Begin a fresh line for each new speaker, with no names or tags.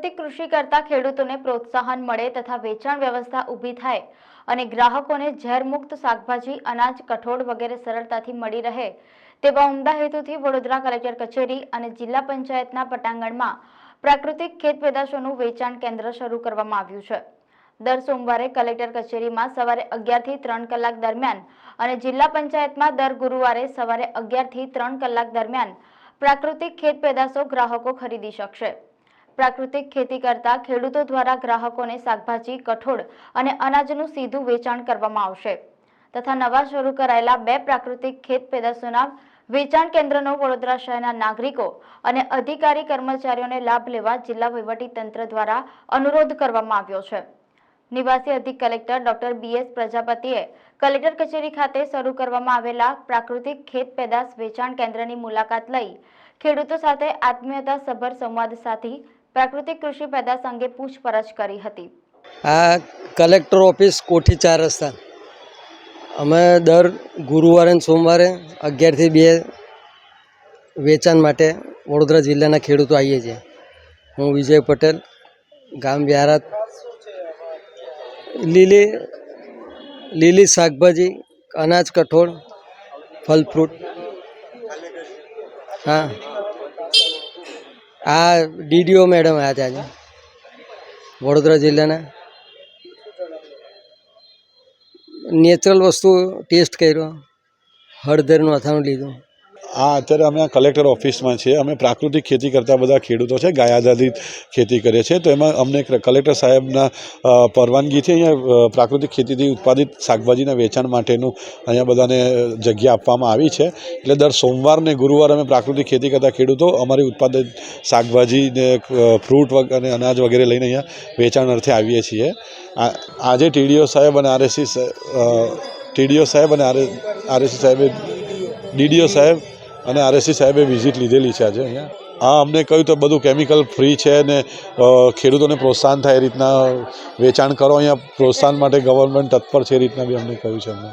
પ્રાકૃતિક કૃષિ કરતા ખેડૂતોને પ્રોત્સાહન મળે તથા વેચાણ વ્યવસ્થા ઊભી થાય અને ગ્રાહકોને ઝેરમુક્ત શાકભાજી, અનાજ, કઠોળ વગેરે સરળતાથી મળી રહે તેવા ઉમદા હેતુથી વડોદરા કલેક્ટર કચેરી અને જિલ્લા પંચાયતના પટાંગણમાં પ્રાકૃતિક ખેત પેદાશોનું વેચાણ કેન્દ્ર શરૂ કરવામાં આવ્યું છે। દર સોમવારે કલેક્ટર કચેરીમાં સવારે 11 થી 3 કલાક દરમિયાન અને જિલ્લા પંચાયતમાં દર ગુરુવારે સવારે 11 થી 3 કલાક દરમિયાન પ્રાકૃતિક ખેત પેદાશો ગ્રાહકો ખરીદી શકશે। પ્રાકૃતિક ખેતી કરતા ખેડૂતો દ્વારા ગ્રાહકોને શાકભાજી, કઠોળ અને અનાજનું સીધું વેચાણ કરવામાં આવશે તથા નવા શરૂ કરાયેલા 2 પ્રાકૃતિક ખેત પેદાશોના વેચાણ કેન્દ્રનો વડોદરા શહેરના નાગરિકો અને અધિકારી કર્મચારીઓને લાભ લેવા જિલ્લા વહીવટી તંત્ર દ્વારા અનુરોધ કરવામાં આવ્યો છે। નિવાસી અધિક કલેક્ટર ડોક્ટર BS પ્રજાપતિએ કલેક્ટર કચેરી ખાતે શરૂ કરવામાં આવેલા પ્રાકૃતિક ખેત પેદાશ વેચાણ કેન્દ્રની મુલાકાત લઈ ખેડૂતો સાથે આત્મીયતાસભર સંવાદ સાધી પ્રાકૃતિક કૃષિ પેદાશ અંગે પૂછપરછ કરી હતી।
આ કલેક્ટર ઓફિસ કોઠી 4 રસ્તા અમે દર ગુરુવારે અને સોમવારે 11 થી 2 વેચાણ માટે વડોદરા જિલ્લાના ખેડૂતો આવીએ છીએ। હું વિજય પટેલ, ગામ વ્યારાત। લીલી શાકભાજી, અનાજ, કઠોળ, ફલ ફ્રૂટ। હા, આ DDO મેડમ આવ્યા હતા આજે વડોદરા જિલ્લાના। નેચરલ વસ્તુ ટેસ્ટ કર્યો, હળદરનું અથાણું લીધું।
અત્યારે અમે કલેક્ટર ઓફિસમાં છીએ। અમે પ્રાકૃતિક ખેતી કરતા બધા ખેડૂતો છે, ગાય આધારિત ખેતી કરીએ છીએ। તો એમાં અમને કલેક્ટર સાહેબના પરવાનગીથી અહીંયા પ્રાકૃતિક ખેતીથી ઉત્પાદિત શાકભાજીના વેચાણ માટેનું અહીંયા બધાને જગ્યા આપવામાં આવી છે। એટલે દર સોમવાર ને ગુરુવાર અમે પ્રાકૃતિક ખેતી કરતા ખેડૂતો અમારી ઉત્પાદિત શાકભાજી ને ફ્રૂટ અને અનાજ વગેરે લઈને અહીંયા વેચાણ અર્થે આવીએ છીએ। આજે DDO સાહેબ અને RSC સાહેબે વિઝિટ લીધેલી છે આજે અહીંયા। હા, અમને કહ્યું તો બધું કેમિકલ ફ્રી છે ને ખેડૂતોને પ્રોત્સાહન થાય એ રીતના વેચાણ કરો। અહીંયા પ્રોત્સાહન માટે ગવર્મેન્ટ તત્પર છે એ રીતના બી અમને કહ્યું છે અમને।